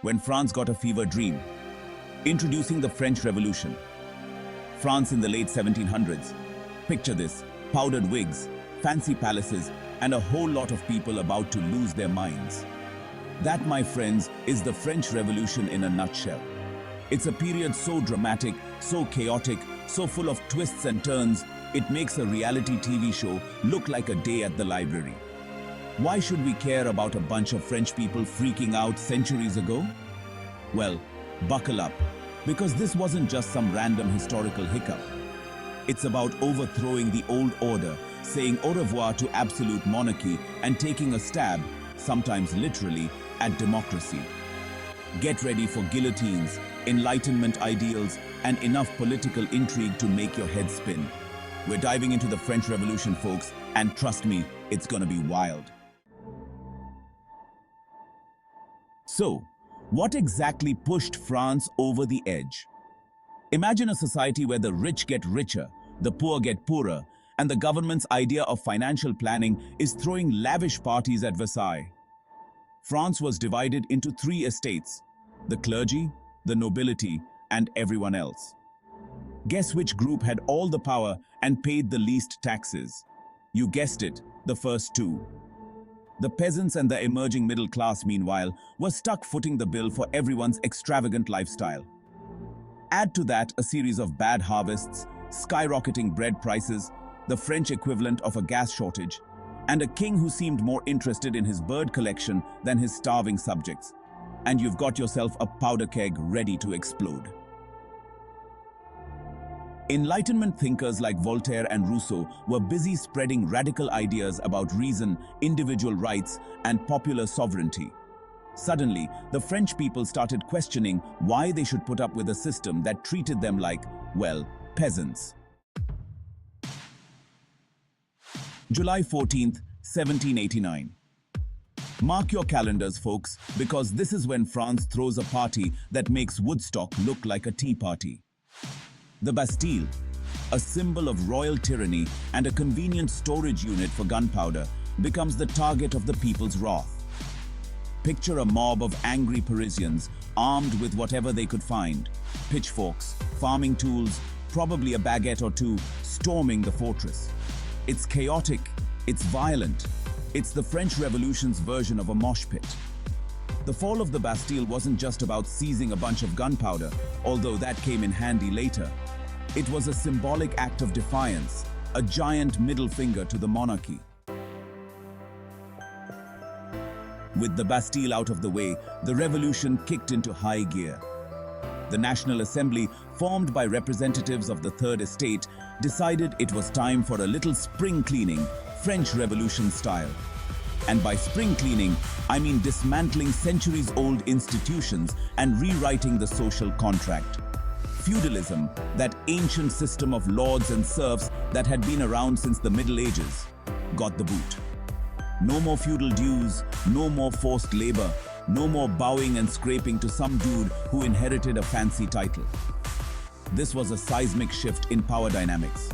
when France got a fever dream. Introducing the French Revolution. France in the late 1700s. Picture this: powdered wigs, fancy palaces, and a whole lot of people about to lose their minds. That, my friends, is the French Revolution in a nutshell. It's a period so dramatic, so chaotic, so full of twists and turns, it makes a reality TV show look like a day at the library. Why should we care about a bunch of French people freaking out centuries ago? Well, buckle up, because this wasn't just some random historical hiccup. It's about overthrowing the old order, saying au revoir to absolute monarchy, and taking a stab, sometimes literally, at democracy. Get ready for guillotines, Enlightenment ideals, and enough political intrigue to make your head spin. We're diving into the French Revolution, folks, and trust me, it's gonna be wild. So, what exactly pushed France over the edge? Imagine a society where the rich get richer, the poor get poorer, and the government's idea of financial planning is throwing lavish parties at Versailles. France was divided into three estates: the clergy, the nobility, and everyone else. Guess which group had all the power and paid the least taxes? You guessed it, the first two. The peasants and the emerging middle class, meanwhile, were stuck footing the bill for everyone's extravagant lifestyle. Add to that a series of bad harvests, skyrocketing bread prices, the French equivalent of a gas shortage, and a king who seemed more interested in his bird collection than his starving subjects. And you've got yourself a powder keg ready to explode. Enlightenment thinkers like Voltaire and Rousseau were busy spreading radical ideas about reason, individual rights, and popular sovereignty. Suddenly, the French people started questioning why they should put up with a system that treated them like, well, peasants. July 14th, 1789. Mark your calendars, folks, because this is when France throws a party that makes Woodstock look like a tea party. The Bastille, a symbol of royal tyranny and a convenient storage unit for gunpowder, becomes the target of the people's wrath. Picture a mob of angry Parisians armed with whatever they could find: pitchforks, farming tools, probably a baguette or two, storming the fortress. It's chaotic, it's violent. It's the French Revolution's version of a mosh pit. The fall of the Bastille wasn't just about seizing a bunch of gunpowder, although that came in handy later. It was a symbolic act of defiance, a giant middle finger to the monarchy. With the Bastille out of the way, the revolution kicked into high gear. The National Assembly, formed by representatives of the Third Estate, decided it was time for a little spring cleaning, French Revolution style. And by spring cleaning, I mean dismantling centuries-old institutions and rewriting the social contract. Feudalism, that ancient system of lords and serfs that had been around since the Middle Ages, got the boot. No more feudal dues, no more forced labor, no more bowing and scraping to some dude who inherited a fancy title. This was a seismic shift in power dynamics.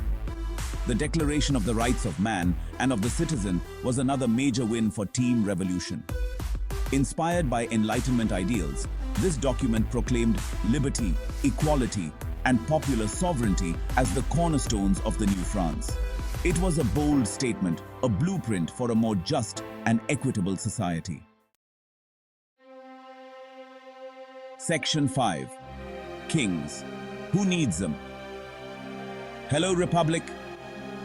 The Declaration of the Rights of Man and of the Citizen was another major win for Team Revolution. Inspired by Enlightenment ideals, this document proclaimed liberty, equality, and popular sovereignty as the cornerstones of the new France. It was a bold statement, a blueprint for a more just and equitable society. Section 5. Kings. Who needs them? Hello, Republic.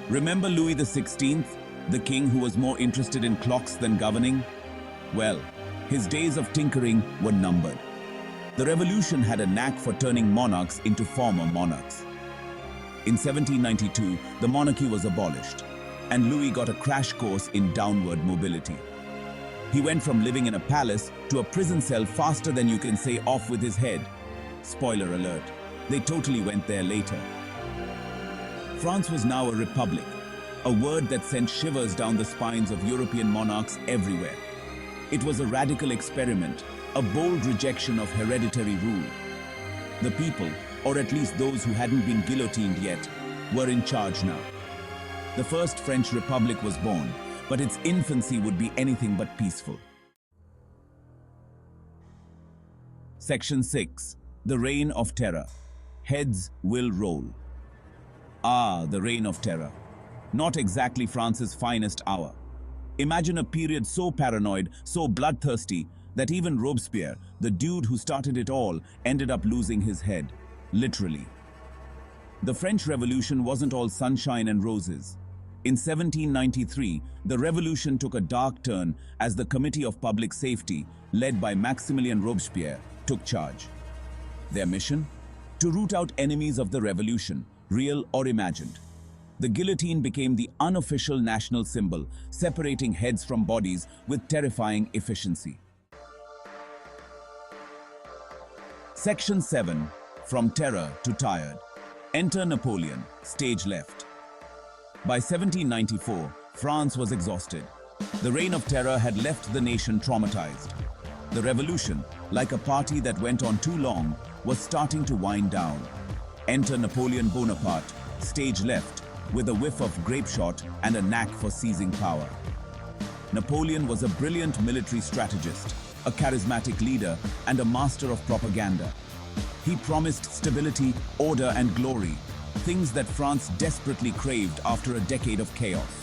Remember Louis XVI, the king who was more interested in clocks than governing? Well, his days of tinkering were numbered. The revolution had a knack for turning monarchs into former monarchs. In 1792, the monarchy was abolished, and Louis got a crash course in downward mobility. He went from living in a palace to a prison cell faster than you can say off with his head. Spoiler alert, they totally went there later. France was now a republic, a word that sent shivers down the spines of European monarchs everywhere. It was a radical experiment, a bold rejection of hereditary rule. The people, or at least those who hadn't been guillotined yet, were in charge now. The first French Republic was born, but its infancy would be anything but peaceful. Section 6. The Reign of Terror. Heads will roll. Ah, the Reign of Terror. Not exactly France's finest hour. Imagine a period so paranoid, so bloodthirsty, that even Robespierre, the dude who started it all, ended up losing his head. Literally. The French Revolution wasn't all sunshine and roses. In 1793, the revolution took a dark turn as the Committee of Public Safety, led by Maximilien Robespierre, took charge. Their mission? To root out enemies of the revolution, real or imagined. The guillotine became the unofficial national symbol, separating heads from bodies with terrifying efficiency. Section 7. From Terror to Tired. Enter Napoleon, stage left. By 1794, France was exhausted. The Reign of Terror had left the nation traumatized. The revolution, like a party that went on too long, was starting to wind down. Enter Napoleon Bonaparte, stage left, with a whiff of grape shot and a knack for seizing power. Napoleon was a brilliant military strategist, a charismatic leader, and a master of propaganda. He promised stability, order, and glory, things that France desperately craved after a decade of chaos.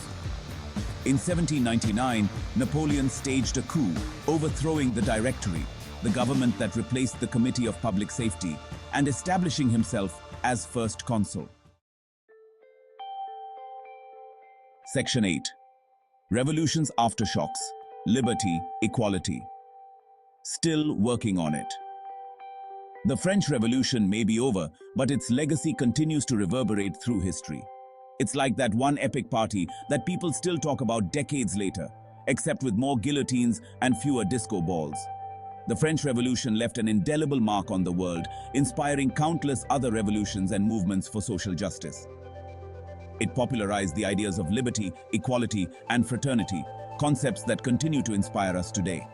In 1799, Napoleon staged a coup, overthrowing the Directory, the government that replaced the Committee of Public Safety, and establishing himself as first consul. Section 8. Revolution's aftershocks. Liberty, equality. Still working on it. The French Revolution may be over, but its legacy continues to reverberate through history. It's like that one epic party that people still talk about decades later, except with more guillotines and fewer disco balls. The French Revolution left an indelible mark on the world, inspiring countless other revolutions and movements for social justice. It popularized the ideas of liberty, equality, and fraternity, concepts that continue to inspire us today.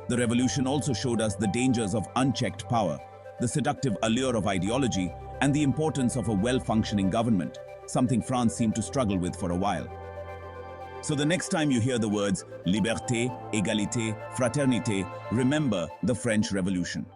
The revolution also showed us the dangers of unchecked power, the seductive allure of ideology, and the importance of a well-functioning government, something France seemed to struggle with for a while. So the next time you hear the words liberté, égalité, fraternité, remember the French Revolution.